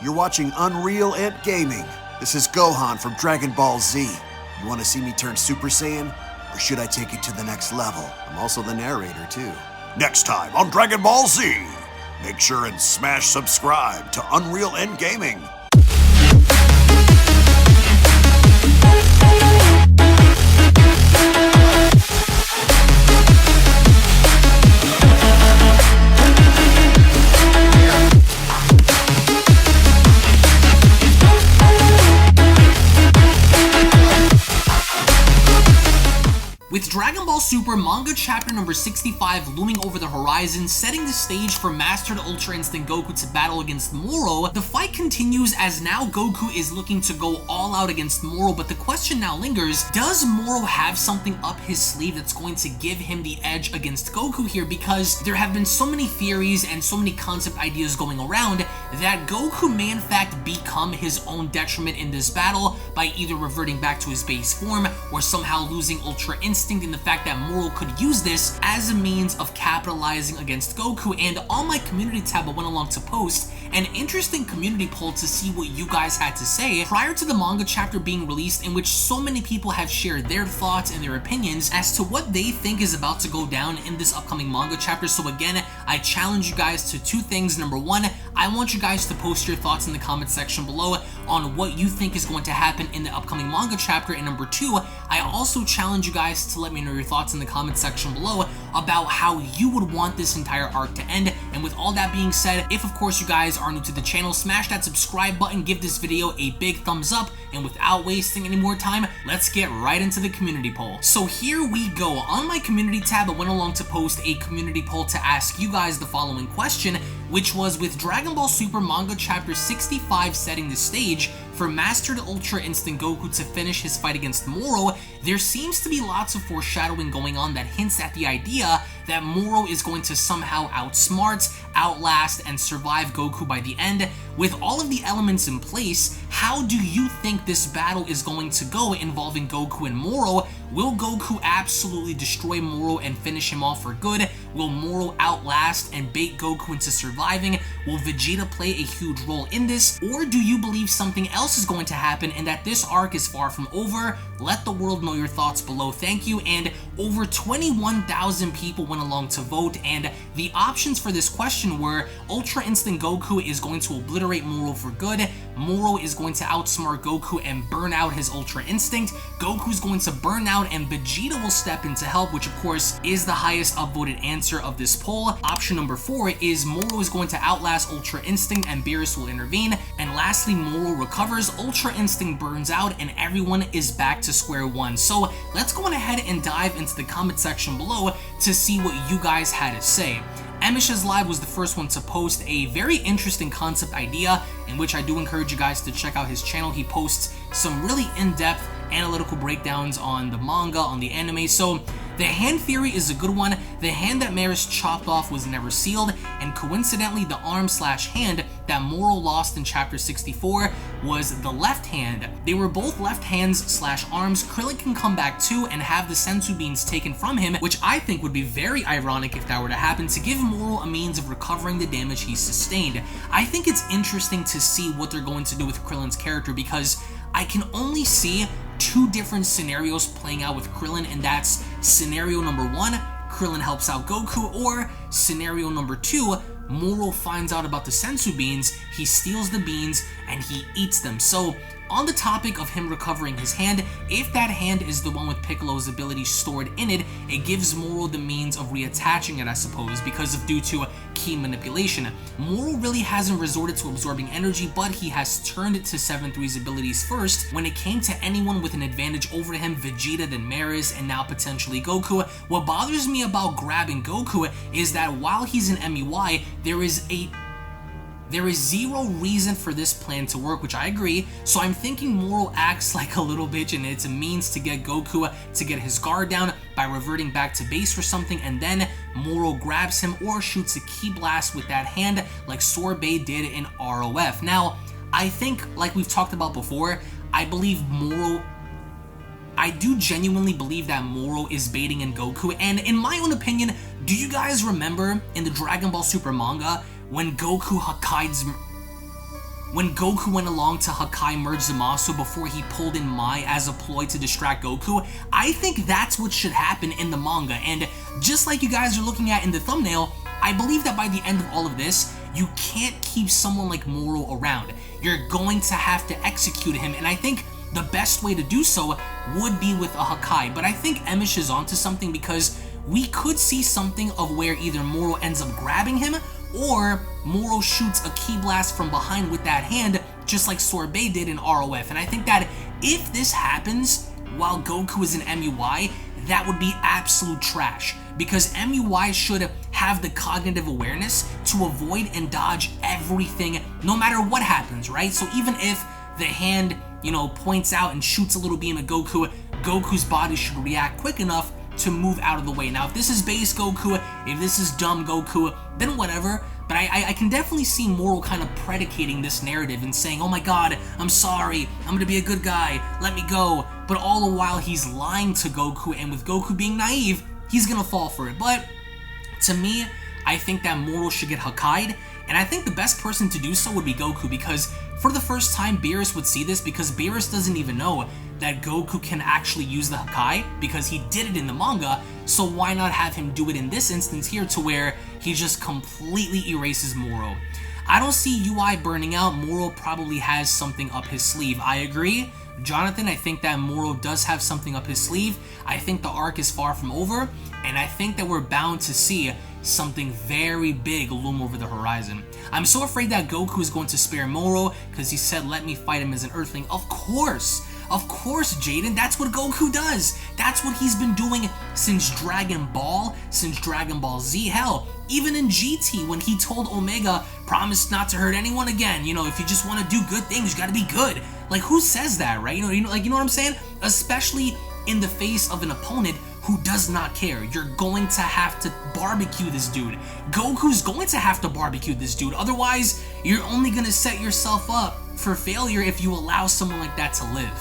You're watching UnrealEntGaming. This is Gohan from Dragon Ball Z. You want to see me turn Super Saiyan? Or should I take it to the next level? I'm also the narrator, too. Next time on Dragon Ball Z, make sure and smash subscribe to UnrealEntGaming. With Dragon Ball Super Manga Chapter number 65 looming over the horizon, setting the stage for Mastered Ultra Instinct Goku to battle against Moro, the fight continues as now Goku is looking to go all out against Moro, but the question now lingers, does Moro have something up his sleeve that's going to give him the edge against Goku here? Because there have been so many theories and so many concept ideas going around that Goku may in fact become his own detriment in this battle by either reverting back to his base form or somehow losing Ultra Instinct, in the fact that Moro could use this as a means of capitalizing against Goku. And on my community tab, I went along to post an interesting community poll to see what you guys had to say prior to the manga chapter being released, in which so many people have shared their thoughts and their opinions as to what they think is about to go down in this upcoming manga chapter. So again, I challenge you guys to two things. Number one, I want you guys to post your thoughts in the comment section below on what you think is going to happen in the upcoming manga chapter. And number two, I also challenge you guys to let me know your thoughts in the comment section below about how you would want this entire arc to end. And with all that being said, if of course you guys are new to the channel, smash that subscribe button, give this video a big thumbs up, and without wasting any more time, let's get right into the community poll. So here we go. On my community tab, I went along to post a community poll to ask you guys the following question, which was, with Dragon Ball Super Manga Chapter 65 setting the stage for Mastered Ultra Instinct Goku to finish his fight against Moro, there seems to be lots of foreshadowing going on that hints at the idea that Moro is going to somehow outsmart, outlast, and survive Goku by the end. With all of the elements in place, how do you think this battle is going to go involving Goku and Moro? Will Goku absolutely destroy Moro and finish him off for good? Will Moro outlast and bait Goku into surviving? Will Vegeta play a huge role in this? Or do you believe something else is going to happen and that this arc is far from over? Let the world know your thoughts below. Thank you. And over 21,000 people went along to vote, and the options for this question were: Ultra Instinct Goku is going to obliterate Moro for good, Moro is going to outsmart Goku and burn out his Ultra Instinct, Goku's going to burn out and Vegeta will step in to help, which of course is the highest upvoted answer of this poll. Option number 4 is Moro is going to outlast Ultra Instinct and Merus will intervene, and lastly, Moro recovers, Ultra Instinct burns out, and everyone is back to square one. So let's go on ahead and dive into the comment section below to see what you guys had to say. Amish's Live was the first one to post a very interesting concept idea, in which I do encourage you guys to check out his channel. He posts some really in-depth analytical breakdowns on the manga, on the anime. So the hand theory is a good one. The hand that Merus chopped off was never sealed, and coincidentally the arm/hand that Moro lost in chapter 64 was the left hand. They were both left hands/arms. Krillin can come back too and have the sensu beans taken from him, which I think would be very ironic if that were to happen, to give Moro a means of recovering the damage he sustained. I think it's interesting to see what they're going to do with Krillin's character, because I can only see two different scenarios playing out with Krillin, and that's scenario number 1, Krillin helps out Goku, or scenario number 2, Moro finds out about the sensu beans, he steals the beans, and he eats them. So on the topic of him recovering his hand, if that hand is the one with Piccolo's ability stored in it, it gives Moro the means of reattaching it, I suppose, because of due to key manipulation. Moro really hasn't resorted to absorbing energy, but he has turned to 7-3's abilities first when it came to anyone with an advantage over him, Vegeta, then Merus, and now potentially Goku. What bothers me about grabbing Goku is that while he's an MUI, there is zero reason for this plan to work, which I agree. So I'm thinking Moro acts like a little bitch and it's a means to get Goku to get his guard down by reverting back to base or something, and then Moro grabs him or shoots a ki blast with that hand like Sorbet did in ROF. Now, I think, like we've talked about before, I do genuinely believe that Moro is baiting in Goku, and in my own opinion, do you guys remember in the Dragon Ball Super manga when Goku Hakais when Goku went along to Hakai merge Zamasu before he pulled in Mai as a ploy to distract Goku, I think that's what should happen in the manga. And just like you guys are looking at in the thumbnail, I believe that by the end of all of this, you can't keep someone like Moro around. You're going to have to execute him, and I think the best way to do so would be with a Hakai. But I think Emish is onto something, because we could see something of where either Moro ends up grabbing him, or Moro shoots a ki blast from behind with that hand, just like Sorbet did in ROF. And I think that if this happens while Goku is in MUI, that would be absolute trash, because MUI should have the cognitive awareness to avoid and dodge everything no matter what happens, right? So even if the hand, you know, points out and shoots a little beam at Goku, Goku's body should react quick enough to move out of the way. Now, if this is base Goku, if this is dumb Goku, then whatever. But I can definitely see Moro kind of predicating this narrative and saying, oh my god, I'm sorry, I'm gonna be a good guy, let me go. But all the while he's lying to Goku, and with Goku being naive, he's gonna fall for it. But to me, I think that Moro should get Hakai'd, and I think the best person to do so would be Goku, because for the first time, Beerus would see this, because Beerus doesn't even know that Goku can actually use the Hakai, because he did it in the manga, so why not have him do it in this instance here, to where he just completely erases Moro. I don't see UI burning out. Moro probably has something up his sleeve. I agree, Jonathan, I think that Moro does have something up his sleeve. I think the arc is far from over, and I think that we're bound to see something very big loom over the horizon. I'm so afraid that Goku is going to spare Moro, because he said, let me fight him as an Earthling. Of course, Jaden, that's what Goku does. That's what he's been doing since Dragon Ball, since Dragon Ball Z. Hell, even in GT, when he told Omega, promise not to hurt anyone again. You know, if you just want to do good things, you gotta be good. Like, who says that, right? You know what I'm saying? Especially in the face of an opponent who does not care. You're going to have to barbecue this dude. Goku's going to have to barbecue this dude. Otherwise, you're only gonna set yourself up for failure if you allow someone like that to live.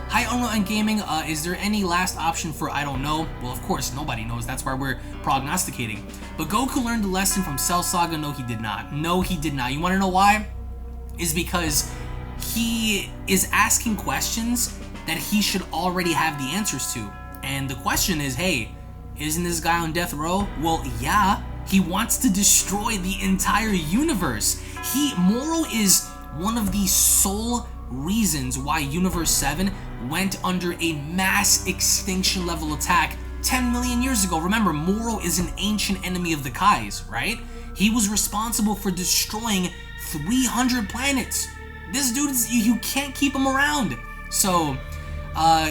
Hi, UnrealEntGaming. Is there any last option for I don't know? Well, of course, nobody knows. That's why we're prognosticating. But Goku learned a lesson from Cell Saga. No, he did not. No, he did not. You want to know why? Is because he is asking questions that he should already have the answers to. And the question is, hey, isn't this guy on death row? Well, yeah. He wants to destroy the entire universe. Moro is one of the sole reasons why Universe 7 went under a mass extinction level attack 10 million years ago. Remember, Moro is an ancient enemy of the Kais, right? He was responsible for destroying 300 planets. This dude, you can't keep him around. So,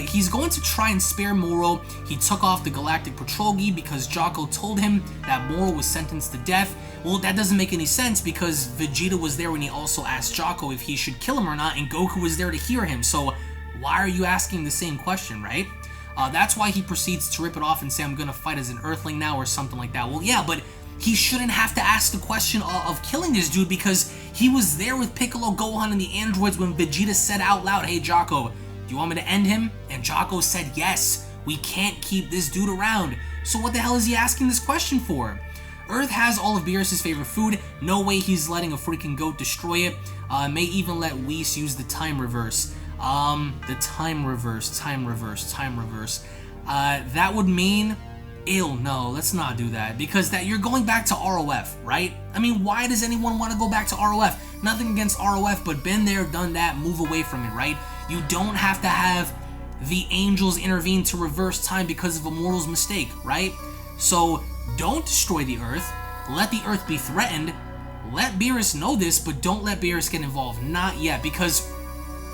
he's going to try and spare Moro. He took off the Galactic Patrol Gi because Jocko told him that Moro was sentenced to death. Well, that doesn't make any sense, because Vegeta was there when he also asked Jocko if he should kill him or not, and Goku was there to hear him. So why are you asking the same question, right? That's why he proceeds to rip it off and say, I'm gonna fight as an Earthling now, or something like that. Well, yeah, but he shouldn't have to ask the question of killing this dude, because he was there with Piccolo, Gohan, and the androids when Vegeta said out loud, hey, Jocko, do you want me to end him? And Jocko said, yes, we can't keep this dude around. So what the hell is he asking this question for? Earth has all of Beerus' favorite food. No way he's letting a freaking goat destroy it. May even let Whis use the time reverse. The time reverse. That would mean, ew, no, let's not do that, because you're going back to ROF, right? I mean, why does anyone want to go back to ROF? Nothing against ROF, but been there, done that, move away from it, right? You don't have to have the angels intervene to reverse time because of a mortal's mistake, right? So don't destroy the Earth. Let the Earth be threatened. Let Beerus know this, but don't let Beerus get involved. Not yet, because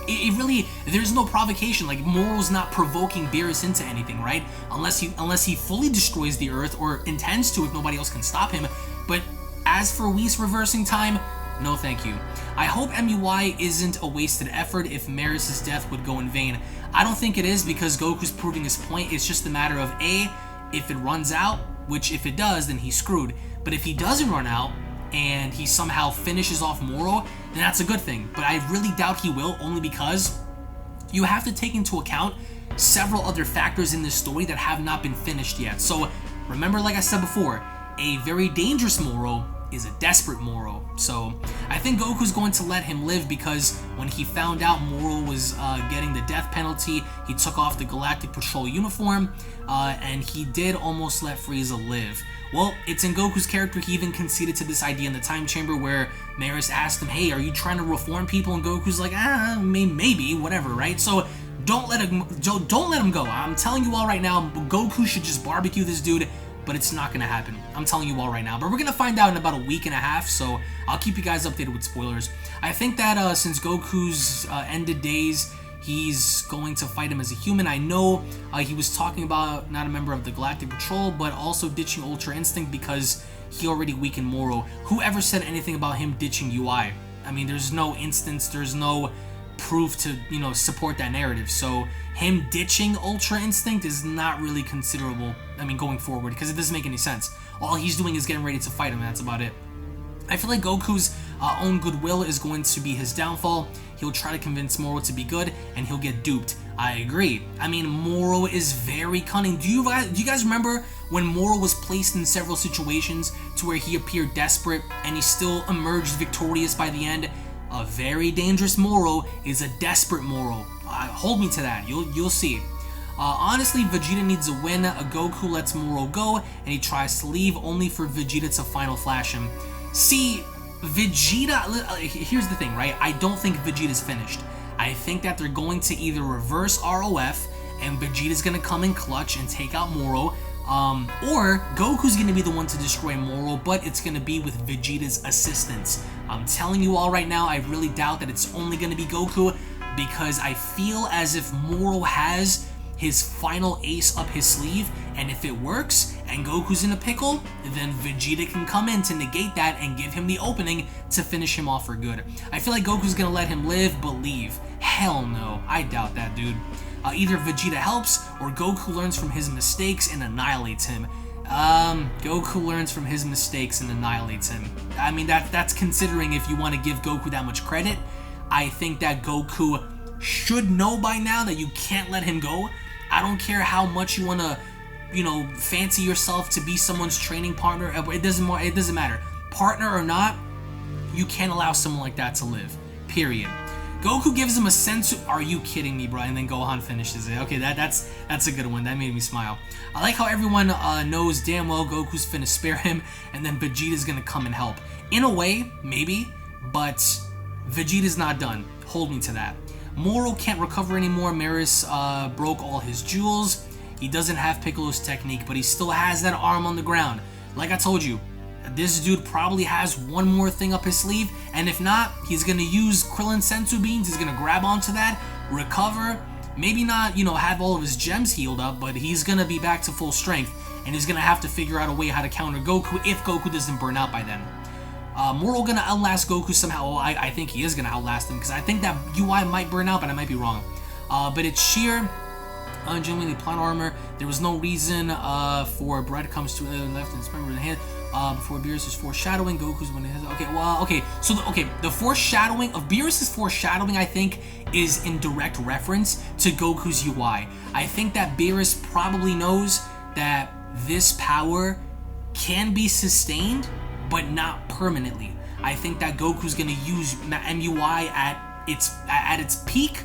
it really, there's no provocation. Like, Moro's not provoking Beerus into anything, right? Unless he fully destroys the Earth, or intends to if nobody else can stop him. But as for Whis reversing time, no thank you. I hope MUI isn't a wasted effort if Merus' death would go in vain. I don't think it is, because Goku's proving his point. It's just a matter of A, if it runs out, which if it does, then he's screwed. But if he doesn't run out, and he somehow finishes off Moro, then that's a good thing. But I really doubt he will, only because you have to take into account several other factors in this story that have not been finished yet. So remember, like I said before, a very dangerous Moro is a desperate Moro. So I think Goku's going to let him live, because when he found out Moro was getting the death penalty, he took off the Galactic Patrol uniform, and he did almost let Frieza live. Well, it's in Goku's character. He even conceded to this idea in the time chamber where Merus asked him, hey, are you trying to reform people? And Goku's like, maybe, whatever, right? So don't let him go. I'm telling you all right now, Goku should just barbecue this dude, but it's not gonna happen. I'm telling you all right now. But we're gonna find out in about a week and a half, so I'll keep you guys updated with spoilers. I think that since Goku's ended days, he's going to fight him as a human. I know he was talking about not a member of the Galactic Patrol, but also ditching Ultra Instinct because he already weakened Moro. Whoever said anything about him ditching UI? I mean, there's no instance, there's no proof to, support that narrative. So him ditching Ultra Instinct is not really considerable, going forward, because it doesn't make any sense. All he's doing is getting ready to fight him, and that's about it. I feel like Goku's own goodwill is going to be his downfall. He'll try to convince Moro to be good, and he'll get duped. I agree. Moro is very cunning. Do you guys remember when Moro was placed in several situations to where he appeared desperate, and he still emerged victorious by the end? A very dangerous Moro is a desperate Moro. Hold me to that. You'll see. Honestly, Vegeta needs a win. Goku lets Moro go, and he tries to leave, only for Vegeta to final flash him. See, Vegeta, here's the thing, right? I don't think Vegeta's finished. I think that they're going to either reverse ROF, and Vegeta's going to come in clutch and take out Moro, or Goku's going to be the one to destroy Moro, but it's going to be with Vegeta's assistance. I'm telling you all right now, I really doubt that it's only going to be Goku, because I feel as if Moro has his final ace up his sleeve, and if it works and Goku's in a pickle, then Vegeta can come in to negate that and give him the opening to finish him off for good. I feel like Goku's gonna let him live, but leave. Hell no, I doubt that, dude. Either Vegeta helps, or Goku learns from his mistakes and annihilates him. Goku learns from his mistakes and annihilates him. That's considering if you want to give Goku that much credit. I think that Goku should know by now that you can't let him go. I don't care how much you want to, fancy yourself to be someone's training partner. It doesn't matter. Partner or not, you can't allow someone like that to live. Period. Goku gives him a sensu. Are you kidding me, bro? And then Gohan finishes it. Okay, that's a good one. That made me smile. I like how everyone knows damn well Goku's finna spare him, and then Vegeta's gonna come and help. In a way, maybe, but Vegeta's not done. Hold me to that. Moro can't recover anymore. Merus broke all his jewels. He doesn't have Piccolo's technique, but he still has that arm on the ground. Like I told you, this dude probably has one more thing up his sleeve, and if not, he's gonna use Krillin Sensu Beans. He's gonna grab onto that, recover, maybe not, have all of his gems healed up, but he's gonna be back to full strength, and he's gonna have to figure out a way how to counter Goku if Goku doesn't burn out by then. Moro gonna outlast Goku somehow. Well, I think he is gonna outlast him, because I think that UI might burn out, but I might be wrong. But it's sheer, genuinely plot armor. There was no reason for breadcrumbs to left and remember the hand before Beerus' foreshadowing. Goku's when it has the foreshadowing of Beerus' foreshadowing, I think, is in direct reference to Goku's UI. I think that Beerus probably knows that this power can be sustained, but not permanently. I think that Goku's gonna use MUI at its peak,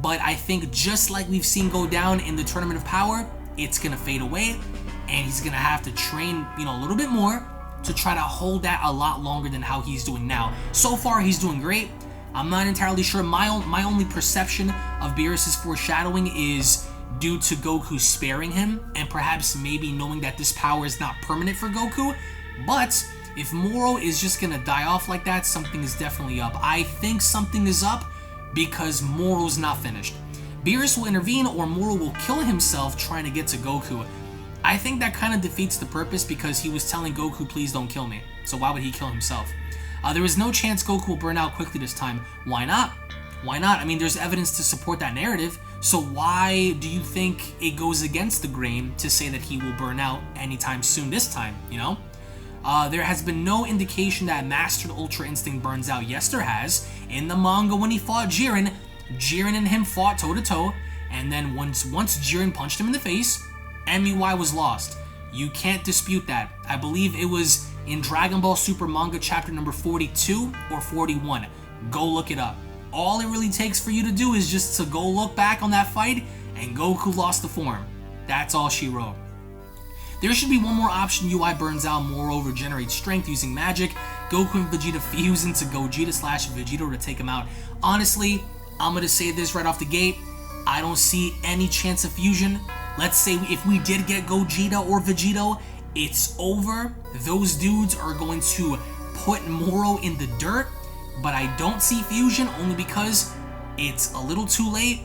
but I think just like we've seen go down in the Tournament of Power, it's gonna fade away, and he's gonna have to train, a little bit more to try to hold that a lot longer than how he's doing now. So far, he's doing great. I'm not entirely sure. My only perception of Beerus' foreshadowing is due to Goku sparing him, and perhaps maybe knowing that this power is not permanent for Goku, but if Moro is just gonna die off like that, something is definitely up. I think something is up because Moro's not finished. Beerus will intervene, or Moro will kill himself trying to get to Goku. I think that kind of defeats the purpose, because he was telling Goku, please don't kill me. So why would he kill himself? There is no chance Goku will burn out quickly this time. Why not? Why not? There's evidence to support that narrative. So why do you think it goes against the grain to say that he will burn out anytime soon this time, There has been no indication that Mastered Ultra Instinct burns out. Yes, there has. In the manga, when he fought Jiren and him fought toe-to-toe, and then once Jiren punched him in the face, MUI was lost. You can't dispute that. I believe it was in Dragon Ball Super Manga chapter number 42 or 41. Go look it up. All it really takes for you to do is just to go look back on that fight, and Goku lost the form. That's all she wrote. There should be one more option. UI burns out, Moro regenerates strength using magic. Goku and Vegeta fuse into Gogeta/Vegeta to take him out. Honestly, I'm going to say this right off the gate. I don't see any chance of fusion. Let's say if we did get Gogeta or Vegeta, it's over. Those dudes are going to put Moro in the dirt. But I don't see fusion only because it's a little too late.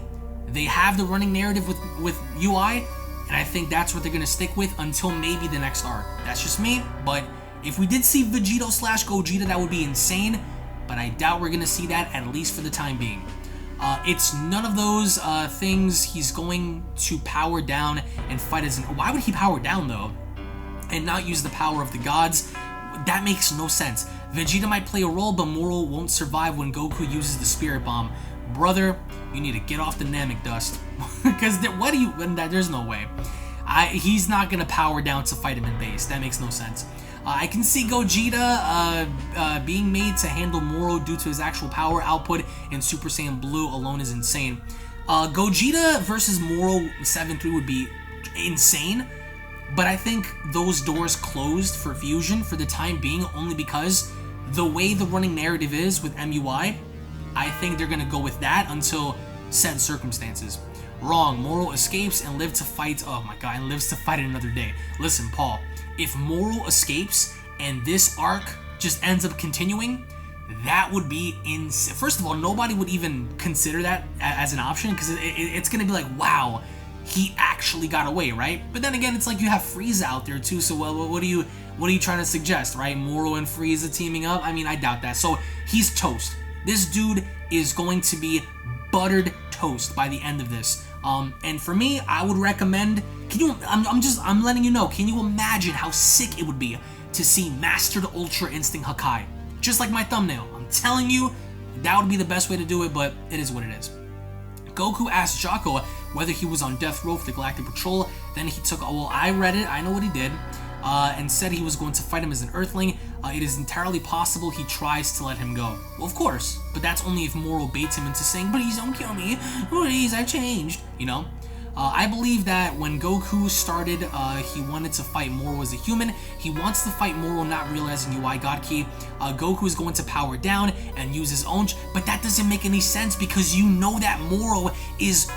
They have the running narrative with UI, and I think that's what they're going to stick with until maybe the next arc. That's just me, but if we did see Vegeta/Gogeta, that would be insane, but I doubt we're going to see that, at least for the time being. It's none of those things. He's going to power down and fight as an... Why would he power down, though, and not use the power of the gods? That makes no sense. Vegeta might play a role, but Moro won't survive when Goku uses the Spirit Bomb. Brother, you need to get off the Namek dust. Because there's no way. He's not going to power down to fight him in base. That makes no sense. I can see Gogeta being made to handle Moro due to his actual power output in Super Saiyan Blue alone is insane. Gogeta versus Moro 7-3 would be insane. But I think those doors closed for fusion for the time being only because the way the running narrative is with MUI, I think they're going to go with that until said circumstances. Wrong. Moro escapes and lives to fight... Oh my god, and lives to fight another day. Listen, Paul, if Moro escapes and this arc just ends up continuing, that would be insane. First of all, nobody would even consider that as an option because it's going to be like, wow, he actually got away, right? But then again, it's like you have Frieza out there too, so what are you trying to suggest, right? Moro and Frieza teaming up? I mean, I doubt that. So he's toast. This dude is going to be buttered toast by the end of this. And for me, I would recommend, I'm letting you know, can you imagine how sick it would be to see Mastered Ultra Instinct Hakai? Just like my thumbnail. I'm telling you, that would be the best way to do it, but it is what it is. Goku asked Jocko whether he was on death row for the Galactic Patrol. Then he took, well, I read it, I know what he did, and said he was going to fight him as an Earthling. It is entirely possible he tries to let him go. Well, of course, but that's only if Moro baits him into saying, please don't kill me, please, I changed, you know? I believe that when Goku started, he wanted to fight Moro as a human. He wants to fight Moro not realizing UI God Key. Goku is going to power down and use his own, but that doesn't make any sense because you know that Moro is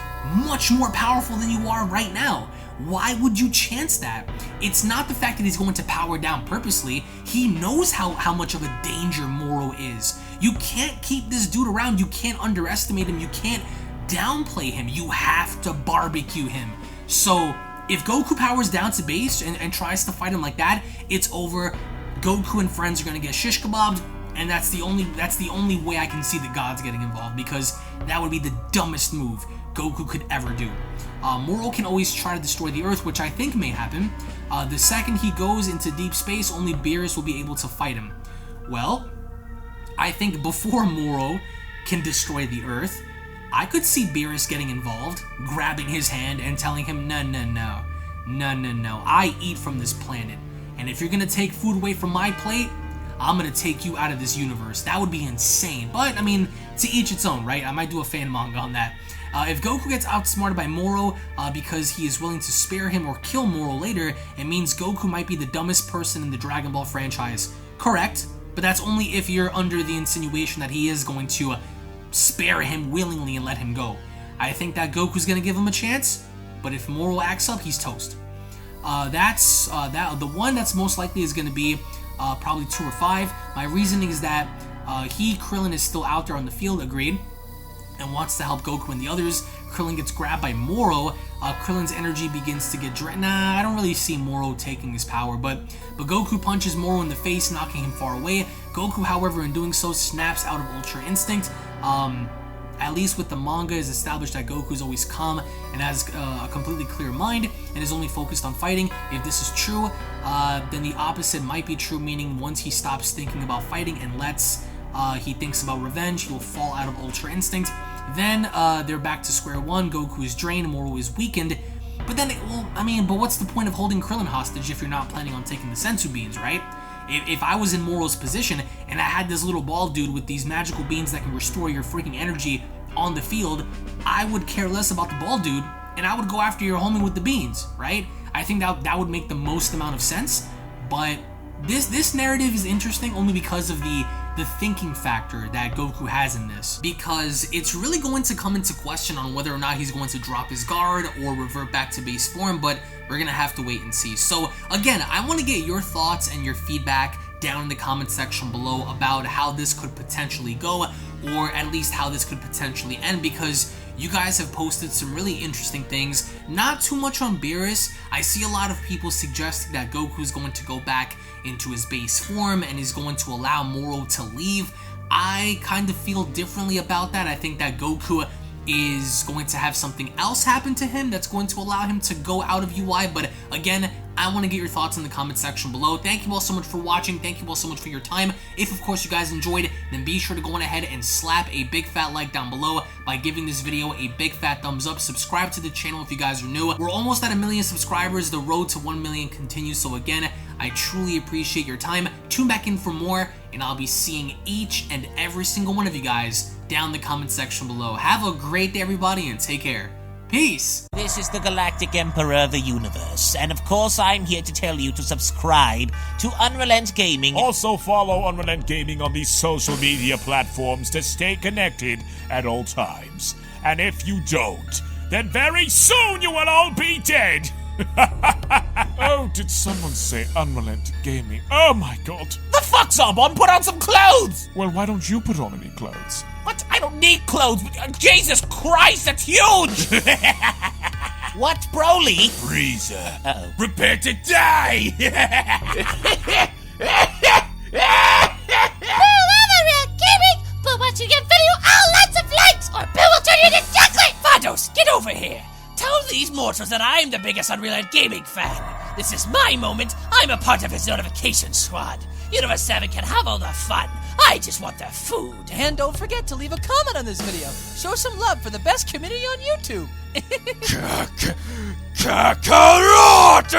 much more powerful than you are right now. Why would you chance that? It's not the fact that he's going to power down purposely. He knows how much of a danger Moro is. You can't keep this dude around. You can't underestimate him. You can't downplay him. You have to barbecue him. So if Goku powers down to base and tries to fight him like that, it's over. Goku and friends are going to get shish kebabbed, and that's the only way I can see the gods getting involved, because that would be the dumbest move Goku could ever do. Moro can always try to destroy the Earth, which I think may happen. The second he goes into deep space, only Beerus will be able to fight him. Well, I think before Moro can destroy the Earth, I could see Beerus getting involved, grabbing his hand and telling him, no, I eat from this planet, and if you're gonna take food away from my plate, I'm gonna take you out of this universe. That would be insane, but I mean, to each its own, right? I might do a fan manga on that. If Goku gets outsmarted by Moro because he is willing to spare him or kill Moro later, it means Goku might be the dumbest person in the Dragon Ball franchise. Correct, but that's only if you're under the insinuation that he is going to spare him willingly and let him go. I think that Goku's gonna give him a chance, but if Moro acts up, he's toast. The one that's most likely is gonna be probably 2 or 5. My reasoning is that Krillin is still out there on the field, agreed, and wants to help Goku and the others. Krillin gets grabbed by Moro. Krillin's energy begins to get drained. Nah, I don't really see Moro taking his power, but Goku punches Moro in the face, knocking him far away. Goku, however, in doing so, snaps out of Ultra Instinct. At least with the manga, is established that Goku is always calm and has a completely clear mind and is only focused on fighting. If this is true, then the opposite might be true, meaning once he stops thinking about fighting and he thinks about revenge, he will fall out of Ultra Instinct. Then they're back to square one. Goku is drained, Moro is weakened. But then, but what's the point of holding Krillin hostage if you're not planning on taking the Senzu beans, right? If I was in Moro's position and I had this little bald dude with these magical beans that can restore your freaking energy on the field, I would care less about the bald dude and I would go after your homie with the beans, right? I think that would make the most amount of sense. But this narrative is interesting only because of the thinking factor that Goku has in this, because it's really going to come into question on whether or not he's going to drop his guard or revert back to base form, but we're gonna have to wait and see. So again, I want to get your thoughts and your feedback down in the comment section below about how this could potentially go, or at least how this could potentially end, because you guys have posted some really interesting things. Not too much on Beerus. I see a lot of people suggesting that Goku is going to go back into his base form and is going to allow Moro to leave. I kind of feel differently about that. I think that Goku is going to have something else happen to him that's going to allow him to go out of UI, but again, I want to get your thoughts in the comment section below. Thank you all so much for watching. Thank you all so much for your time. If, of course, you guys enjoyed, then be sure to go on ahead and slap a big fat like down below by giving this video a big fat thumbs up. Subscribe to the channel if you guys are new. We're almost at 1 million subscribers. The road to 1 million continues. So again, I truly appreciate your time. Tune back in for more, and I'll be seeing each and every single one of you guys down in the comment section below. Have a great day, everybody, and take care. Peace! This is the Galactic Emperor of the Universe, and of course I'm here to tell you to subscribe to UnrealEntGaming. Also follow UnrealEntGaming on these social media platforms to stay connected at all times. And if you don't, then very soon you will all be dead! Oh, did someone say UnrealEntGaming? Oh my god. The fuck, Zombon? Put on some clothes! Well, why don't you put on any clothes? What? I don't need clothes. Jesus Christ, that's huge! What, Broly? Freezer. Uh-oh. Prepare to die! UnrealEntGaming, but watching your video all lots of likes, or Bill will turn you into chocolate! Vados, get over here! Tell these mortals that I'm the biggest UnrealEntGaming fan. This is my moment. I'm a part of his notification squad. Universe 7 can have all the fun. I just want the food. And don't forget to leave a comment on this video. Show some love for the best community on YouTube. Kakarot!